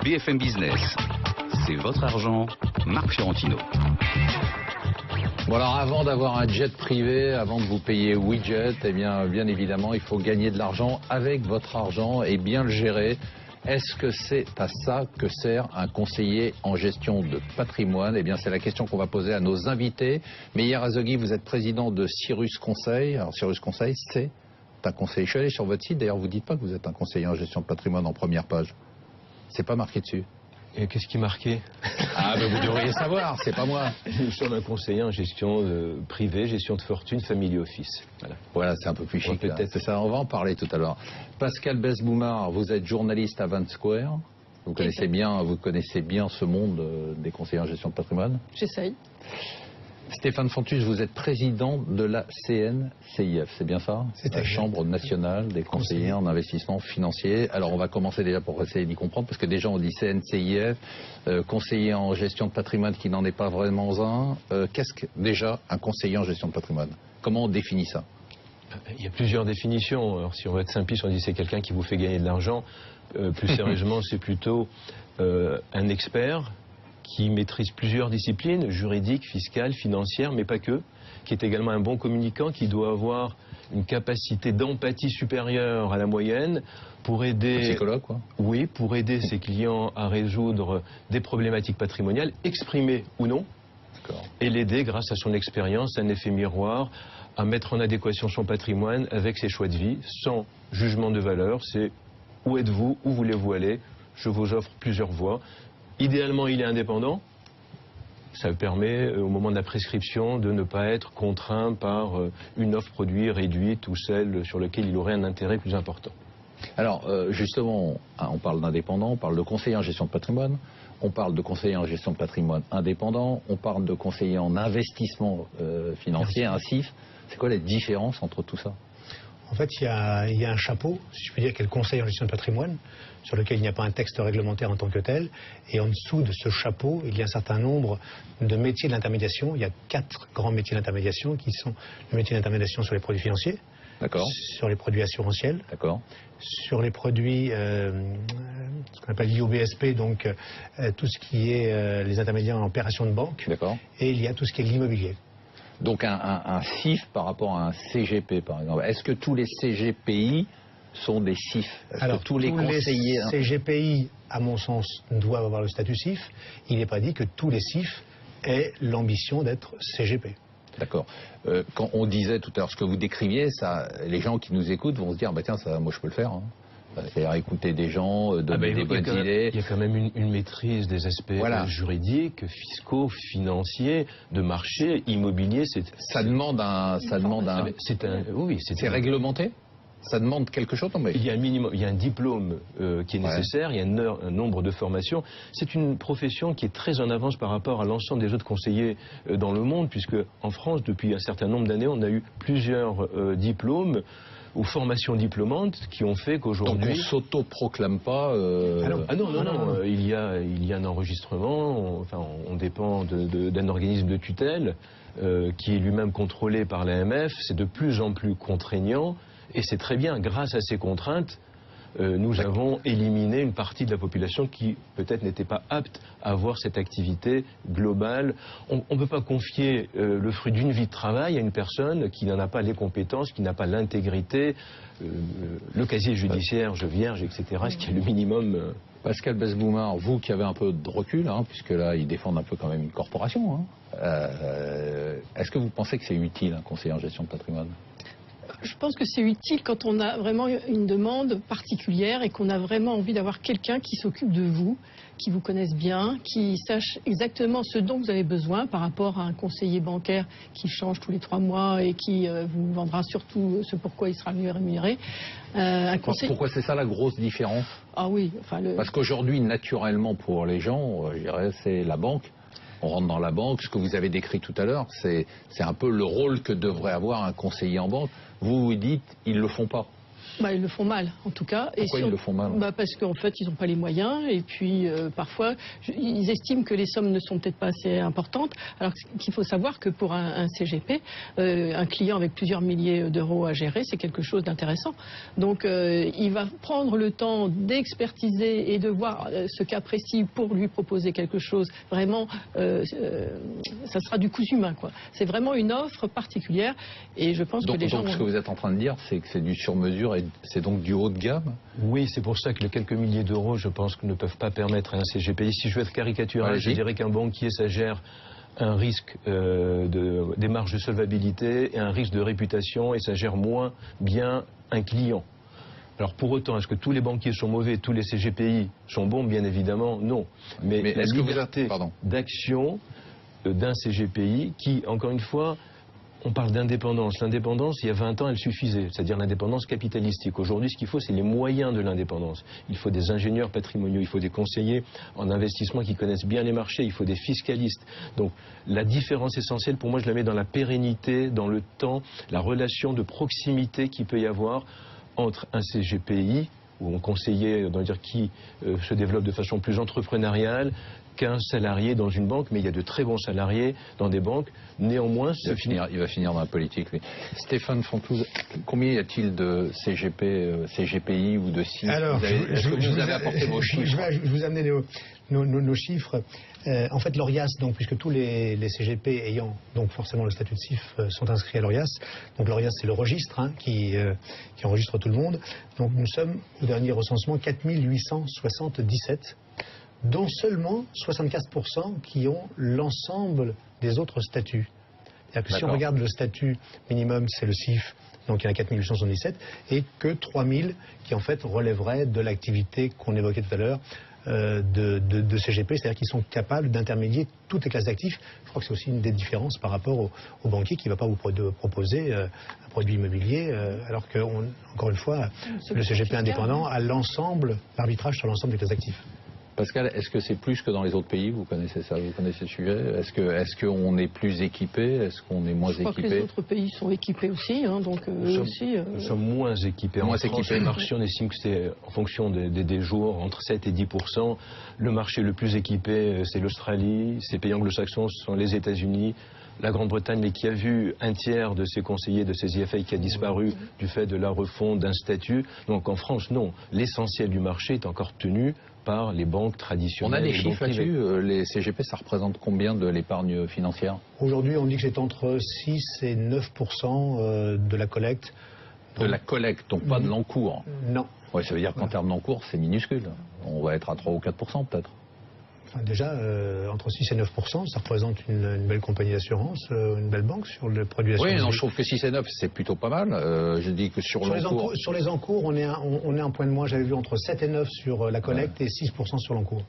BFM Business. C'est votre argent, Marc Fiorentino. Bon alors avant d'avoir un jet privé, avant de vous payer widget, eh bien évidemment il faut gagner de l'argent avec votre argent et bien le gérer. Est-ce que c'est à ça que sert un conseiller en gestion de patrimoine? Eh bien c'est la question qu'on va poser à nos invités. Meyer Azoghi, vous êtes président de Cyrus Conseil. Alors Cyrus Conseil, c'est un conseiller. Je suis allé sur votre site, d'ailleurs vous dites pas que vous êtes un conseiller en gestion de patrimoine en première page. C'est pas marqué dessus. Et qu'est-ce qui est marqué? Ah, ben vous devriez savoir, c'est pas moi. Nous sommes un conseiller en gestion privée, gestion de fortune, family office. Voilà, c'est un peu plus chic. Peut-être. C'est ça, on va en parler tout à l'heure. Pascal Besboumard, vous êtes journaliste à Van Square. Vous connaissez bien ce monde des conseillers en gestion de patrimoine. J'essaye. Stéphane Fontus, vous êtes président de la CNCIF, c'est bien ça? C'est la Chambre nationale des conseillers en investissement financier. Alors on va commencer déjà pour essayer d'y comprendre, parce que déjà on dit CNCIF, conseiller en gestion de patrimoine qui n'en est pas vraiment un. Qu'est-ce que déjà un conseiller en gestion de patrimoine? Comment on définit ça? Il y a plusieurs définitions. Alors si on veut être simpliste, on dit c'est quelqu'un qui vous fait gagner de l'argent. Plus sérieusement, c'est plutôt un expert qui maîtrise plusieurs disciplines, juridiques, fiscales, financières, mais pas que, qui est également un bon communicant, qui doit avoir une capacité d'empathie supérieure à la moyenne pour aider... Un psychologue, quoi. Oui, pour aider ses clients à résoudre des problématiques patrimoniales, exprimées ou non, et l'aider grâce à son expérience, un effet miroir, à mettre en adéquation son patrimoine avec ses choix de vie, sans jugement de valeur. C'est où êtes-vous, où voulez-vous aller, je vous offre plusieurs voies. Idéalement, il est indépendant. Ça permet, au moment de la prescription, de ne pas être contraint par une offre produit réduite ou celle sur laquelle il aurait un intérêt plus important. Alors, justement, on parle d'indépendant, on parle de conseiller en gestion de patrimoine, on parle de conseiller en gestion de patrimoine indépendant, on parle de conseiller en investissement financier, un CIF. C'est quoi la différence entre tout ça? En fait, il y a un chapeau, si je puis dire, qui est le conseil en gestion de patrimoine, sur lequel il n'y a pas un texte réglementaire en tant que tel. Et en dessous de ce chapeau, il y a un certain nombre de métiers de l'intermédiation. Il y a 4 grands métiers d'intermédiation qui sont le métier d'intermédiation sur les produits financiers, sur les produits assurantiels, sur les produits, ce qu'on appelle l'IOBSP, donc tout ce qui est les intermédiaires en opération de banque. Et il y a tout ce qui est l'immobilier. Donc un CIF par rapport à un CGP, par exemple. Est-ce que tous les CGPI sont des CIF? Alors, tous les conseillers... CGPI, à mon sens, doivent avoir le statut CIF. Il n'est pas dit que tous les CIF aient l'ambition d'être CGP. D'accord. Quand on disait tout à l'heure ce que vous décriviez, ça, les gens qui nous écoutent vont se dire, bah tiens, ça, moi je peux le faire. Hein. C'est-à-dire écouter des gens, donner des bonnes idées. Il y a quand même une maîtrise des aspects juridiques, fiscaux, financiers, de marché, immobilier. Ça demande un... C'est réglementé? Ça demande quelque chose? Non, mais... Il y a un minimum, il y a un diplôme qui est nécessaire, il y a un nombre de formations. C'est une profession qui est très en avance par rapport à l'ensemble des autres conseillers dans le monde, puisque en France, depuis un certain nombre d'années, on a eu plusieurs diplômes ou formations diplômantes qui ont fait qu'aujourd'hui... Donc on s'auto-proclame pas... Ah non, il y a un enregistrement, on dépend d'un organisme de tutelle qui est lui-même contrôlé par l'AMF, c'est de plus en plus contraignant, et c'est très bien, grâce à ces contraintes, nous avons éliminé une partie de la population qui peut-être n'était pas apte à avoir cette activité globale. On ne peut pas confier le fruit d'une vie de travail à une personne qui n'en a pas les compétences, qui n'a pas l'intégrité, le casier judiciaire, vierge, etc., ce qui est le minimum. Pascal Besboumard, vous qui avez un peu de recul, puisque là ils défendent un peu quand même une corporation, est-ce que vous pensez que c'est utile un conseiller en gestion de patrimoine? Je pense que c'est utile quand on a vraiment une demande particulière et qu'on a vraiment envie d'avoir quelqu'un qui s'occupe de vous, qui vous connaisse bien, qui sache exactement ce dont vous avez besoin par rapport à un conseiller bancaire qui change tous les 3 mois et qui vous vendra surtout ce pourquoi il sera mieux rémunéré. Pourquoi c'est ça la grosse différence? Ah oui. Parce qu'aujourd'hui, naturellement, pour les gens, je dirais, c'est la banque. On rentre dans la banque, ce que vous avez décrit tout à l'heure, c'est un peu le rôle que devrait avoir un conseiller en banque. Vous dites, ils ne le font pas. Ils le font mal, en tout cas. Pourquoi ils le font mal? Parce qu'en fait, ils n'ont pas les moyens. Et puis, parfois, ils estiment que les sommes ne sont peut-être pas assez importantes. Alors qu'il faut savoir que pour un CGP, un client avec plusieurs milliers d'euros à gérer, c'est quelque chose d'intéressant. Donc, il va prendre le temps d'expertiser et de voir ce cas précis pour lui proposer quelque chose. Vraiment, ça sera du cousu main, quoi. C'est vraiment une offre particulière. Et je pense que les gens... Donc, ce que vous êtes en train de dire, c'est que c'est du sur-mesure et c'est donc du haut de gamme? Oui, c'est pour ça que les quelques milliers d'euros, je pense, que ne peuvent pas permettre à un CGPI. Si je veux être caricatural, je dirais qu'un banquier, ça gère un risque des marges de solvabilité et un risque de réputation, et ça gère moins bien un client. Alors pour autant, est-ce que tous les banquiers sont mauvais, tous les CGPI sont bons? Bien évidemment, non. Mais la liberté d'action d'un CGPI qui, encore une fois, on parle d'indépendance. L'indépendance, il y a 20 ans, elle suffisait, c'est-à-dire l'indépendance capitalistique. Aujourd'hui, ce qu'il faut, c'est les moyens de l'indépendance. Il faut des ingénieurs patrimoniaux, il faut des conseillers en investissement qui connaissent bien les marchés, il faut des fiscalistes. Donc, la différence essentielle, pour moi, je la mets dans la pérennité, dans le temps, la relation de proximité qu'il peut y avoir entre un CGPI, ou un conseiller, qui se développe de façon plus entrepreneuriale, qu'un salarié dans une banque, mais il y a de très bons salariés dans des banques. Néanmoins, il va finir dans la politique, lui. Stéphane Fontouze, combien y a-t-il de CGPI ou de CIF? Est-ce que vous avez apporté vos chiffres? Je vais vous amener nos chiffres. En fait, l'ORIAS, puisque tous les CGP ayant donc forcément le statut de CIF sont inscrits à l'ORIAS. Donc l'ORIAS, c'est le registre qui enregistre tout le monde. Donc nous sommes au dernier recensement 4877. Dont seulement 75% qui ont l'ensemble des autres statuts. C'est-à-dire que si on regarde le statut minimum, c'est le CIF, donc il y en a 4877, et que 3000 qui en fait relèveraient de l'activité qu'on évoquait tout à l'heure de CGP, c'est-à-dire qu'ils sont capables d'intermédier toutes les classes d'actifs. Je crois que c'est aussi une des différences par rapport au banquier qui ne va pas vous proposer un produit immobilier, alors que, encore une fois, le CGP indépendant a l'ensemble, l'arbitrage sur l'ensemble des classes d'actifs. Pascal, est-ce que c'est plus que dans les autres pays? Vous connaissez ça, vous connaissez le sujet? Est-ce qu'on est plus équipé? Est-ce qu'on est moins équipé? Je crois que les autres pays sont équipés aussi, donc nous sommes moins équipés. En France, le marché, on estime que c'est en fonction des jours, entre 7 et 10%. Le marché le plus équipé, c'est l'Australie. Ces pays anglo-saxons, ce sont les États-Unis, la Grande-Bretagne, mais qui a vu un tiers de ses conseillers, de ses IFA qui a disparu du fait de la refonte d'un statut. Donc en France, non. L'essentiel du marché est encore tenu par les banques traditionnelles. On a des chiffres là-dessus. Les CGP, ça représente combien de l'épargne financière? Aujourd'hui, on dit que c'est entre 6 et 9% de la collecte. De la collecte, donc pas de l'encours? Non. Ouais, ça veut dire qu'en termes d'encours, c'est minuscule. On va être à 3 ou 4% peut-être. Enfin, déjà, entre 6 et 9%, ça représente une belle compagnie d'assurance, une belle banque sur le produit d'assurance. Oui, non, je trouve que 6 et 9, c'est plutôt pas mal. Je dis que sur l'encours... Sur les encours, on est un point de moins. J'avais vu entre 7 et 9 sur la collecte et 6% sur l'encours.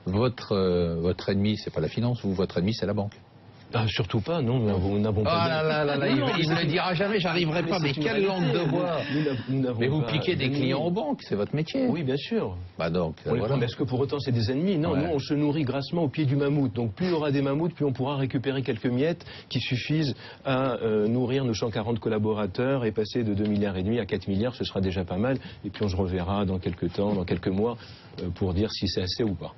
Votre ennemi, c'est pas la finance, votre ennemi, c'est la banque. Ah, surtout pas, non, nous n'avons pas... Ah là, il ne le dira jamais, j'arriverai pas, mais quelle langue de bois. Mais vous piquez des clients aux banques, c'est votre métier. Oui, bien sûr. Donc, voilà. Mais est-ce que pour autant c'est des ennemis? Non, nous on se nourrit grassement au pied du mammouth. Donc plus il y aura des mammouths, plus on pourra récupérer quelques miettes qui suffisent à nourrir nos 140 collaborateurs et passer de 2,5 milliards à 4 milliards, ce sera déjà pas mal. Et puis on se reverra dans quelques temps, dans quelques mois, pour dire si c'est assez ou pas.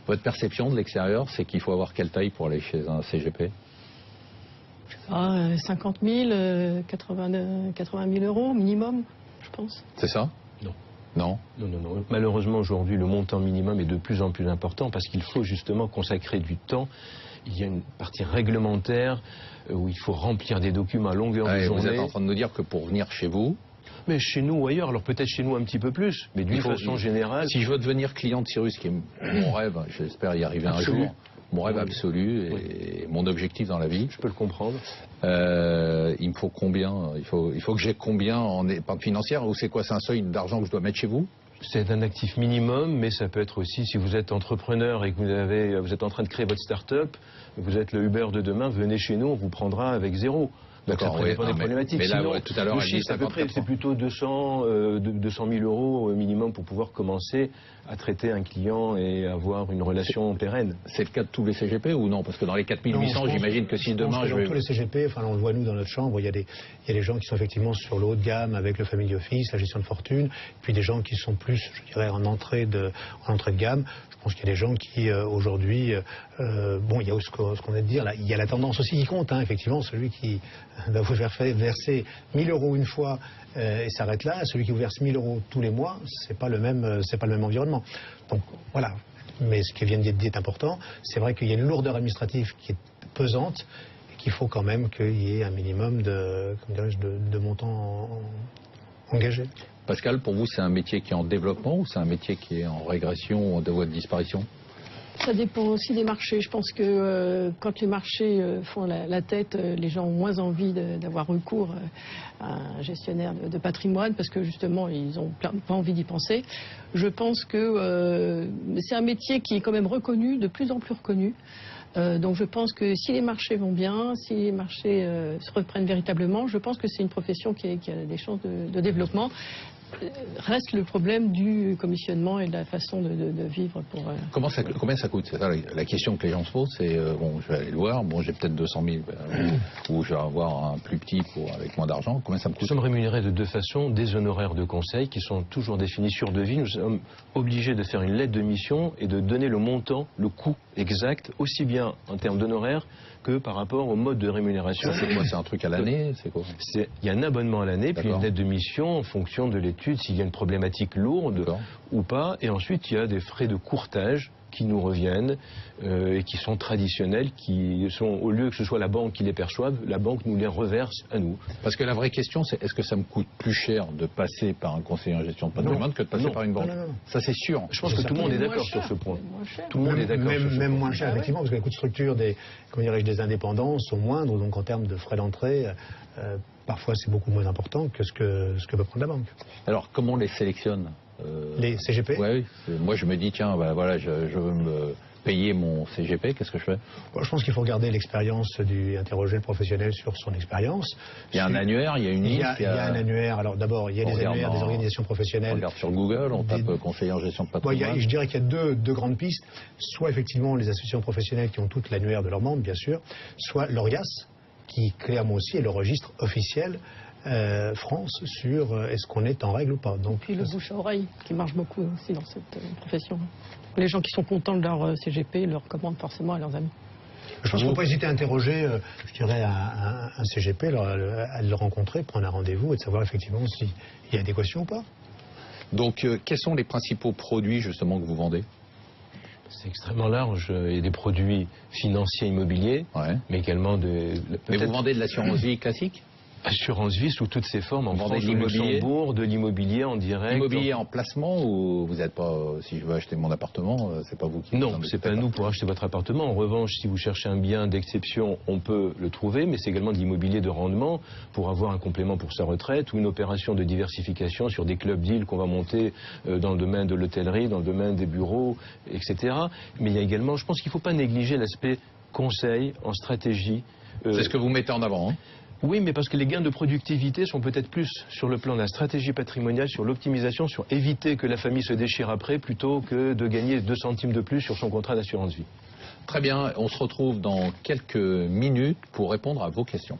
Votre perception de l'extérieur, c'est qu'il faut avoir quelle taille pour aller chez un CGP? 50 000, 80 000 euros minimum, je pense. C'est ça? Non. Non. Malheureusement, aujourd'hui, le montant minimum est de plus en plus important parce qu'il faut justement consacrer du temps. Il y a une partie réglementaire où il faut remplir des documents à longueur de journée. Vous êtes en train de nous dire que pour venir chez vous... Mais chez nous ou ailleurs, alors peut-être chez nous un petit peu plus, mais d'une façon générale... Si je veux devenir client de Cyrus, qui est mon rêve, j'espère y arriver un jour, mon rêve absolu et mon objectif dans la vie... Je peux le comprendre. Il me faut combien? Il faut que j'ai combien en épargne financière? Ou c'est quoi? C'est un seuil d'argent que je dois mettre chez vous? C'est un actif minimum, mais ça peut être aussi, si vous êtes entrepreneur et que vous êtes en train de créer votre start-up, vous êtes le Uber de demain, venez chez nous, on vous prendra avec 0. D'accord, ça dépend des problématiques. Mais là, sinon, ouais, tout à l'heure, le elle dit chiffre, à peu près, 54 c'est plutôt 200 000 euros au minimum pour pouvoir commencer à traiter un client et avoir une relation pérenne. C'est le cas de tous les CGP ou non? Parce que dans les 4800, j'imagine que si demain dans je vais... tous les CGP, enfin, on le voit nous dans notre chambre, il y a des gens qui sont effectivement sur le haut de gamme avec le family office, la gestion de fortune, puis des gens qui sont plus, je dirais, en entrée de gamme. Je pense qu'il y a des gens qui aujourd'hui, bon, il y a ce qu'on vient de dire là, il y a la tendance aussi qui compte, hein, effectivement, celui qui va vous faire verser 1000 euros une fois et s'arrête là, celui qui vous verse 1000 euros tous les mois, c'est pas le même environnement. Donc voilà. Mais ce qui vient de dire est important. C'est vrai qu'il y a une lourdeur administrative qui est pesante et qu'il faut quand même qu'il y ait un minimum de montants engagés. Pascal, pour vous, c'est un métier qui est en développement ou c'est un métier qui est en régression ou de voie de disparition? Ça dépend aussi des marchés. Je pense que quand les marchés font la tête, les gens ont moins envie d'avoir recours à un gestionnaire de patrimoine parce que justement, ils n'ont pas envie d'y penser. Je pense que c'est un métier qui est quand même reconnu, de plus en plus reconnu. Donc je pense que si les marchés vont bien, si les marchés se reprennent véritablement, je pense que c'est une profession qui a des chances de développement. Reste le problème du commissionnement et de la façon de vivre pour... Combien ça coûte? C'est ça la question que les gens se posent, c'est bon, je vais aller le voir, bon, j'ai peut-être 200 000 ou je vais avoir un plus petit avec moins d'argent. Combien ça me coûte? Nous sommes rémunérés de deux façons, des honoraires de conseil qui sont toujours définis sur devis. Nous sommes obligés de faire une lettre de mission et de donner le montant, le coût exact, aussi bien en termes d'honoraires que par rapport au mode de rémunération. Ça, c'est quoi? C'est un truc à l'année? C'est quoi? Il y a un abonnement à l'année, puis une lettre de mission en fonction de l'étude, s'il y a une problématique lourde ou pas. Et ensuite, il y a des frais de courtage qui nous reviennent et qui sont traditionnels, qui sont, au lieu que ce soit la banque qui les perçoive, la banque nous les reverse à nous. Parce que la vraie question, c'est est-ce que ça me coûte plus cher de passer par un conseiller en gestion de patrimoine que de passer par une banque? Non. Ça, c'est sûr. Je pense que tout le monde est d'accord sur ce point. Tout le monde est d'accord. Même moins cher, effectivement, parce que les coûts de structure des indépendants sont moindres, donc en termes de frais d'entrée, parfois c'est beaucoup moins important que ce que peut prendre la banque. Alors, comment on les sélectionne? Les CGP? Oui, moi je me dis, tiens, bah, voilà, je veux me payer mon CGP, qu'est-ce que je fais? Je pense qu'il faut regarder l'expérience interroger le professionnel sur son expérience. Il y a un annuaire, il y a une liste. Il y a un annuaire. Alors d'abord, il y a des annuaires des organisations professionnelles. On regarde sur Google, on tape conseiller en gestion de patrimoine. Je dirais qu'il y a deux grandes pistes. Soit effectivement les associations professionnelles qui ont toutes l'annuaire de leurs membres, bien sûr, soit l'ORIAS, qui clairement aussi est le registre officiel France sur est-ce qu'on est en règle ou pas. Donc, puis le bouche à oreille qui marche beaucoup aussi dans cette profession. Les gens qui sont contents de leur CGP le recommandent forcément à leurs amis. Je pense qu'on peut hésiter à interroger, je dirais, un CGP, à le rencontrer, prendre un rendez-vous et de savoir effectivement s'il y a adéquation ou pas. Donc, quels sont les principaux produits justement que vous vendez? C'est extrêmement large. Il y a des produits financiers immobiliers, mais également Mais vous vendez de l'assurance vie classique? Assurance vie sous toutes ses formes, en France, au Luxembourg, de l'immobilier en direct. Immobilier en placement ou vous n'êtes pas, si je veux acheter mon appartement, c'est pas vous qui... Non, c'est pas nous pour acheter votre appartement. En revanche, si vous cherchez un bien d'exception, on peut le trouver, mais c'est également de l'immobilier de rendement pour avoir un complément pour sa retraite ou une opération de diversification sur des clubs deals qu'on va monter dans le domaine de l'hôtellerie, dans le domaine des bureaux, etc. Mais il y a également, je pense qu'il ne faut pas négliger l'aspect conseil en stratégie. C'est ce que vous mettez en avant, hein? Oui, mais parce que les gains de productivité sont peut-être plus sur le plan de la stratégie patrimoniale, sur l'optimisation, sur éviter que la famille se déchire après, plutôt que de gagner 2 centimes de plus sur son contrat d'assurance vie. Très bien, on se retrouve dans quelques minutes pour répondre à vos questions.